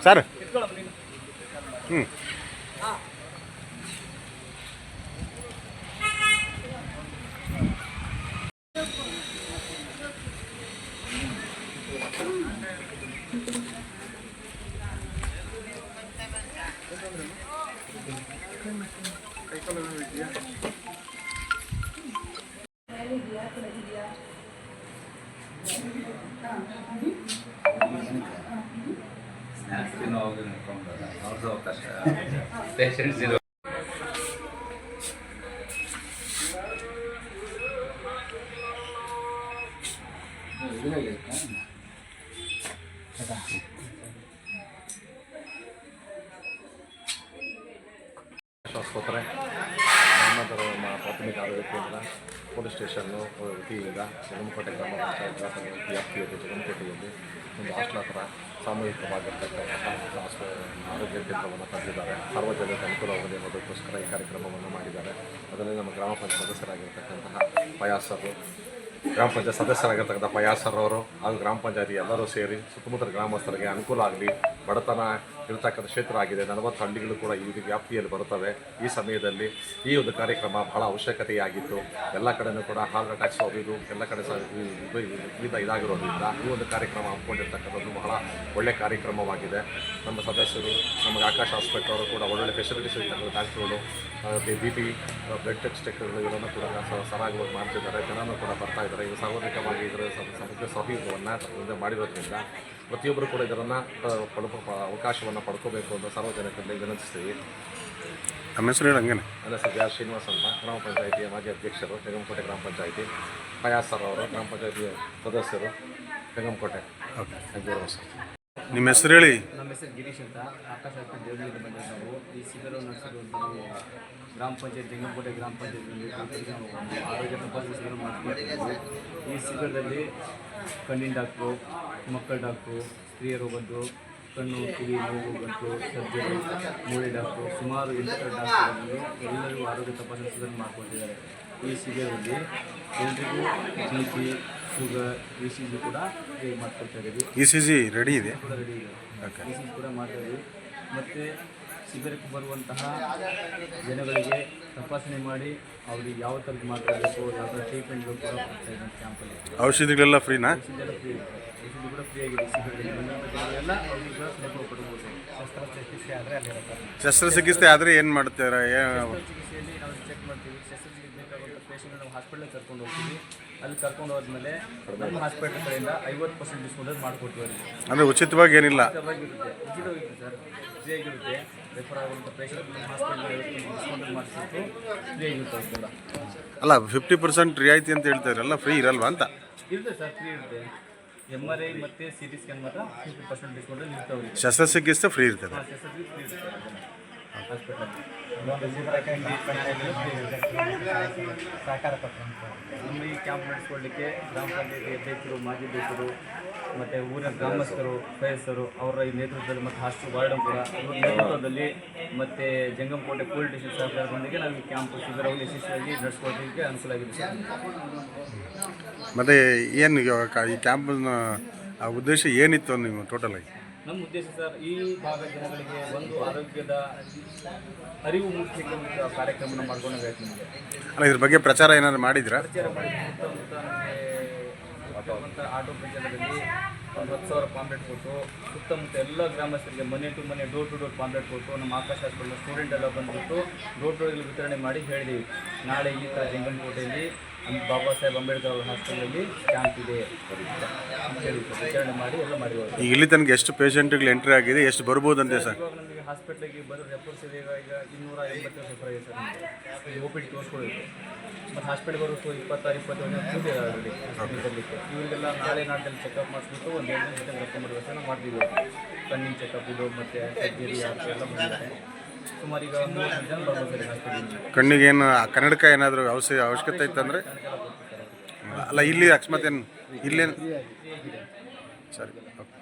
Sir ಹ್ಞೂ patients ಆಸ್ಪತ್ರೆ ಗ್ರಾಮಾಂತರ ಪ್ರಾಥಮಿಕ ಆರೋಗ್ಯ ಕೇಂದ್ರ ಪೊಲೀಸ್ ಸ್ಟೇಷನ್ನು ವತಿಯಿಂದ ಜಗನ್ಕೋಟೆ ಗ್ರಾಮ ಪಂಚಾಯತ್ ವ್ಯಾಪ್ತಿಯಲ್ಲಿ ಜಗನ್ಕೋಟೆಯಲ್ಲಿ ಒಂದು ಹಾಸ್ಟೆಲ್ ಹತ್ರ ಸಾಮೂಹಿಕವಾಗಿರ್ತಕ್ಕಂತಹ ಆರೋಗ್ಯ ಕೇಂದ್ರವನ್ನು ತಂದಿದ್ದಾರೆ. ಸಾರ್ವಜನಿಕ ಅನುಕೂಲವಾಗಲಿ ಅನ್ನೋದಕ್ಕೋಸ್ಕರ ಈ ಕಾರ್ಯಕ್ರಮವನ್ನು ಮಾಡಿದ್ದಾರೆ. ಅದರಲ್ಲಿ ನಮ್ಮ ಗ್ರಾಮ ಪಂಚಾಯತ್ ಸದಸ್ಯರಾಗಿರ್ತಕ್ಕಂತಹ ಪಯಾಸರು, ಗ್ರಾಮ ಪಂಚಾಯತ್ ಸದಸ್ಯರಾಗಿರ್ತಕ್ಕಂಥ ಪಯಾಸರವರು ಹಾಗೂ ಗ್ರಾಮ ಪಂಚಾಯತಿ ಎಲ್ಲರೂ ಸೇರಿ ಸುತ್ತಮುತ್ತಲ ಗ್ರಾಮಸ್ಥರಿಗೆ ಅನುಕೂಲ ಆಗಲಿ, ಬಡತನ ಇರತಕ್ಕಂಥ ಕ್ಷೇತ್ರ ಆಗಿದೆ, 40 ಹಳ್ಳಿಗಳು ಕೂಡ ಈ ವ್ಯಾಪ್ತಿಯಲ್ಲಿ ಬರುತ್ತವೆ. ಈ ಸಮಯದಲ್ಲಿ ಈ ಒಂದು ಕಾರ್ಯಕ್ರಮ ಬಹಳ ಅವಶ್ಯಕತೆಯಾಗಿತ್ತು. ಎಲ್ಲ ಕಡೆಯೂ ಕೂಡ ಹಾರ್ಟ್ ಅಟ್ಯಾಕ್ಸ್ ಇದು ಎಲ್ಲ ಕಡೆ ಇದಾಗಿರೋದ್ರಿಂದ ಈ ಒಂದು ಕಾರ್ಯಕ್ರಮ ಹಮ್ಮಿಕೊಂಡಿರ್ತಕ್ಕಂಥದ್ದು ಬಹಳ ಒಳ್ಳೆಯ ಕಾರ್ಯಕ್ರಮವಾಗಿದೆ. ನಮ್ಮ ಸದಸ್ಯರು, ನಮಗೆ ಆಕಾಶ್ ಹಾಸ್ಪಿಟಲ್ ಅವರು ಕೂಡ ಒಳ್ಳೊಳ್ಳೆ ಫೆಸಿಲಿಟೀಸ್ ಇರ್ತಕ್ಕಂಥ ಡಾಕ್ಟ್ರುಗಳು, BP, ಬ್ಲಡ್ ಟೆಸ್ಟ್ ಚೆಕ್ಗಳು ಇವರನ್ನು ಕೂಡ ಸರಾಗವಾಗಿ ಮಾಡ್ತಿದ್ದಾರೆ. ಜನನೂ ಕೂಡ ಬರ್ತಾ ಇದ್ದಾರೆ. ಇದು ಸಾರ್ವಜನಿಕವಾಗಿ ಇದರ ಸಮಗ್ರ ಸಹಯೋಗವನ್ನು ಮಾಡಿರೋದ್ರಿಂದ ಪ್ರತಿಯೊಬ್ಬರು ಕೂಡ ಇದನ್ನು ಅವಕಾಶವನ್ನು ಪಡ್ಕೋಬೇಕು ಅಂತ ಸಾರ್ವಜನಿಕರಲ್ಲಿ ವಿನಂತಿಸ್ತೀವಿ. ನಮ್ಮ ಹೆಸರು ಹೇಳಿ ಹಂಗೇನೆ. ನನ್ನ ಹೆಸರು ಆರ್ ಶ್ರೀನಿವಾಸ್ ಅಂತ, ಗ್ರಾಮ ಪಂಚಾಯಿತಿಯ ಮಾಜಿ ಅಧ್ಯಕ್ಷರು, ಜಗನ್ಕೋಟೆ ಗ್ರಾಮ ಪಂಚಾಯಿತಿ. ಪಯಾಸ್ ಸರ್ ಅವರು ಗ್ರಾಮ ಪಂಚಾಯಿತಿಯ ಸದಸ್ಯರು, Jagankote. Okay, thank you very much. ನಿಮ್ಮ ಹೆಸರು ಹೇಳಿ. ನಮ್ಮ ಹೆಸರು ಗಿರೀಶ್ ಅಂತ, ಆಕಾಶ್ ಹಾಸ್ಪಿಟಲ್ ದೇವಳಿಯಿಂದ ಬಂದಿದ್ದು ನಾವು. ಈ ಶಿಬಿರವನ್ನು ನಡೆಸಿರುವಂಥ ನಾವು ಗ್ರಾಮ ಪಂಚಾಯತ್ ಜಂಗಮಕೋಟೆ ಗ್ರಾಮ ಪಂಚಾಯತ್ನಲ್ಲಿ ನಾವು ಒಂದು ಆರೋಗ್ಯ ತಪಾಸಣೆ ಶಿಬಿರ ಮಾಡಿಕೊಂಡಿದ್ದೀವಿ. ಈ ಶಿಬಿರದಲ್ಲಿ ಕಣ್ಣಿನ ಡಾಕ್ಟ್ರು, ಮಕ್ಕಳ ಡಾಕ್ಟ್ರು, ಸ್ತ್ರೀಯರು ಬಂದು ಕಣ್ಣು, ಕಿವಿ, ಮೂಗು, ಗಂಟು, ಸರ್ಜರಿ, ಮೂಳೆ ಡಾಕ್ಟ್ರು, ಸುಮಾರು 8 ಡಾಕ್ಟರ್ಗಳು ಎಲ್ಲರಿಗೂ ಆರೋಗ್ಯ ತಪಾಸಣೆ ಶಿಬಿರ ಮಾಡ್ಕೊಳ್ತಿದ್ದಾರೆ. ಈ ಶಿಬಿರದಲ್ಲಿ ಎಲ್ರಿಗೂ BP, ಶುಗರ್, ECG ಕೂಡ ಮಾಡ್ಕೊಳ್ತಾ ಇದ್ದೀವಿ. ECG ರೆಡಿ ಇದೆ ಕೂಡ ರೆಡಿ ಇದೆ. ECG ಕೂಡ ಮಾಡ್ತಾ ಇದ್ದೀವಿ. ಮತ್ತು ಶಿಬಿರಕ್ಕೆ ಬರುವಂತಹ ಜನಗಳಿಗೆ ತಪಾಸಣೆ ಮಾಡಿ ಅವ್ರಿಗೆ ಯಾವ ಥರದ್ದು ಮಾತಾಡಬೇಕು, ಯಾವ ಥರ ಟ್ರೀಟ್ಮೆಂಟ್ಗಳು ಕೂಡ ಕೊಡ್ತಾ ಇದ್ದಾರೆ ಕ್ಯಾಂಪಲ್ಲಿ. ಔಷಧಿಗಳೆಲ್ಲ ಫ್ರೀನಾ? ಔಷಧಿ ಎಲ್ಲ ಫ್ರೀ ಇದೆ. ಔಷಧಿ ಕೂಡ ಫ್ರೀ ಆಗಿದೆ. ಶಿಬಿರದಲ್ಲಿ ಬಂದಂಥ ಜನರೆಲ್ಲ ಅವ್ರಿಗೆ ಪಡ್ಬೋದು. ಶಸ್ತ್ರಚಿಕಿತ್ಸೆ ಆದರೆ ಅಲ್ಲಿರುತ್ತೆ. ಶಸ್ತ್ರಚಿಕಿತ್ಸೆ ಆದರೆ ಏನು ಮಾಡ್ತೀರಾ? ಚಿಕಿತ್ಸೆಯಲ್ಲಿ ನಾವು ಚೆಕ್ ಮಾಡ್ತೀವಿ. ಶಸ್ತ್ರಚಿಕಿತ್ಸೆ ಬೇಕಾಗುವಂಥ ಪೇಷಂಟ್ ನಾವು ಹಾಸ್ಪಿಟಲ್ಗೆ ಕರ್ಕೊಂಡು ಹೋಗ್ತೀವಿ. ಅಲ್ಲಿ ಕರ್ಕೊಂಡು ಹೋದ್ಮೇಲೆ ನಮ್ಮ ಹಾಸ್ಪಿಟಲ್ ಕಡೆಯಿಂದ 50% ಡಿಸ್ಕೌಂಟ್ ಮಾಡಿಕೊಡ್ತೀವಿ. ಅಂದರೆ ಉಚಿತವಾಗಿ ಏನಿಲ್ಲ? ಉಚಿತವಾಗಿರುತ್ತೆ. ಉಚಿತವಾಗಿರುತ್ತೆ ಸರ್, ಫ್ರೀಯಾಗಿರುತ್ತೆ. ರೆಫರ್ ಆಗುವಂಥ ಪೇಷಂಟ್ ನಮ್ಮ ಹಾಸ್ಪಿಟಲ್ ಡಿಸ್ಕೌಂಟ್ ಮಾಡಿಸ್ಬಿಟ್ಟು ಫ್ರೀಯಾಗಿರುತ್ತೆ ಅದು ಕೂಡ. ಅಲ್ಲ, 50% ರಿಯಾಯಿತಿ ಅಂತ ಹೇಳ್ತಾರಲ್ಲ, ಫ್ರೀ ಇರಲ್ವಾ ಅಂತ? ಇರುತ್ತೆ ಸರ್, ಫ್ರೀ ಇರುತ್ತೆ. MRI ಮತ್ತು CT ಸ್ಕ್ಯಾನ್ ಮಾತ್ರ 50% ಡಿಸ್ಕೌಂಟಲ್ಲಿ ಇರ್ತಾವೆ. ಶಸ್ತ್ರಚಿಕಿತ್ಸೆ ಫ್ರೀ ಇರ್ತದೆ. ಶಸ್ತ್ರಚಿಕಿತ್ಸೆ ಫ್ರೀ ಇರುತ್ತೆ ಹಾಸ್ಪಿಟಲ್. ನಮ್ಮ ಈ ಕ್ಯಾಂಪ್ ನಡೆಸ್ಕೊಳ್ಳಿಕ್ಕೆ ಗ್ರಾಮ ಪಂಚಾಯತಿ ಅಧ್ಯಕ್ಷರು, ಮಾಜಿ ಅಧ್ಯಕ್ಷರು ಮತ್ತು ಊರಿನ ಗ್ರಾಮಸ್ಥರು, ಸದಸ್ಯರು ಅವರ ಈ ನೇತೃತ್ವದಲ್ಲಿ ಮತ್ತು ಹಾಸ್ಟೆಲ್ ವಾರ್ಡನ್ ಕೂಡ ಇವರ ನೇತೃತ್ವದಲ್ಲಿ ಮತ್ತು ಜಂಗಮಕೋಟೆ ಪೊಲೀಸ್ ಸ್ಟೇಷನ್ ಸಹಕಾರದೊಂದಿಗೆ ನಾವು ಈ ಕ್ಯಾಂಪ್ ಶಿಬಿರವನ್ನು ಯಶಸ್ವಿಯಾಗಿ ನಡೆಸ್ಕೊಳ್ಳೋದಕ್ಕೆ ಅನುಕೂಲ ಆಗಿದೆ. ಮತ್ತು ಏನು ಈ ಕ್ಯಾಂಪಿನ ಉದ್ದೇಶ ಏನಿತ್ತು ನೀವು ಟೋಟಲಾಗಿ? ನಮ್ಮ ಉದ್ದೇಶ ಸರ್, ಈ ಭಾಗದ ಜನಗಳಿಗೆ ಒಂದು ಆರೋಗ್ಯದ ಅರಿವು ಮೂಡಿಸಲಿಕ್ಕೆ ಒಂದು ಕಾರ್ಯಕ್ರಮನ ಮಾಡ್ಕೊಂಡು ಬೇಕು ನಿಮಗೆ. ಅಲ್ಲ, ಇದ್ರ ಬಗ್ಗೆ ಪ್ರಚಾರ ಏನಾದ್ರು ಮಾಡಿದ್ರಾ? ಪ್ರಚಾರ ಮಾಡಿ ಸುತ್ತಮುತ್ತ ಆಟೋ ಪ್ರಚಾರದಲ್ಲಿ ಒಂದು 10,000 ಪಾಂಪ್ಲೆಟ್ ಕೊಟ್ಟು ಸುತ್ತಮುತ್ತ ಎಲ್ಲ ಗ್ರಾಮಸ್ಥರಿಗೆ ಮನೆ ಟು ಮನೆ, ಡೋರ್ ಟು ಡೋರ್ ಪಾಂಪ್ಲೆಟ್ ಕೊಟ್ಟು ನಮ್ಮ ಆಕಾಶ ಹಾಸ್ಪಿಟಲ್ ಸ್ಟೂಡೆಂಟ್ ಎಲ್ಲ ಬಂದುಬಿಟ್ಟು ಡೋರ್ ಟು ಡೋರ್ ವಿತರಣೆ ಮಾಡಿ ಹೇಳಿದ್ದೀವಿ. ನಾಳೆ ಈ ಥರ ಜಂಗಮಕೋಟೆಯಲ್ಲಿ ಬಾಬಾ ಸಾಹೇಬ್ ಅಂಬೇಡ್ಕರ್ ಅವರ ಹಾಸ್ಪಿಟಲಲ್ಲಿ ಕ್ಯಾಂಪ್ ಇದೆ ಅಂತ ಹೇಳಿ ವಿತರಣೆ ಮಾಡಿ ಎಲ್ಲ ಮಾಡಿರೋದು. ಈಗ ಇಲ್ಲಿ ತನಕ ಎಷ್ಟು ಪೇಷಂಟ್ಗಳು ಎಂಟ್ರಿ ಆಗಿದೆ, ಎಷ್ಟು ಬರ್ಬೋದಂತೆ ಸರ್? ಇವಾಗ ನಮಗೆ ಹಾಸ್ಪಿಟ್ಲಿಗೆ ಬರೋ ರೆಫರ್ಸ್ ಇದೆ. ಈಗ 280 ರೆಫರ್ ಇದೆ ಸರ್. ನಮಗೆ OPD ತೋರಿಸ್ಕೊಳ್ಳೋದು ಮತ್ತು ಹಾಸ್ಪಿಟ್ಲಿಗೆ ಬರೋ 20-21 ಕೂಡಿ ಆಲ್ರೆಡಿ ಬರಲಿಕ್ಕೆ. ಇವರಿಗೆಲ್ಲ ನಾಳೆ ನಾಡ್ದಲ್ಲಿ ಚೆಕಪ್ ಮಾಡಿಸ್ಬಿಟ್ಟು ಒಂದು 2 ದಿನ ಜೊತೆ ಕರ್ಕೊಂಡ್ಬರ್ಬೇಕು ನಾವು ಮಾಡ್ತೀವಿ. ಕಣ್ಣಿನ ಚೆಕಪ್ ಇದು ಮತ್ತು ಸರ್ಜರಿ ಎಲ್ಲ ಬಂದಿದೆ. ಸುಮಾರು ಈಗ 3 ಜನ ಬರ್ಬೋದು ಸರ್ ಹಾಸ್ಪಿಟಲಿಗೆ. ಕಣ್ಣಿಗೆ ಏನು ಕನ್ನಡಕ ಏನಾದರೂ ಅವಶ್ಯಕತೆ ಇತ್ತಂದರೆ? ಅಲ್ಲ, ಇಲ್ಲಿ ಅಕಸ್ಮಾತ್ ಏನು ಇಲ್ಲೇನು? ಸರಿ, ಓಕೆ.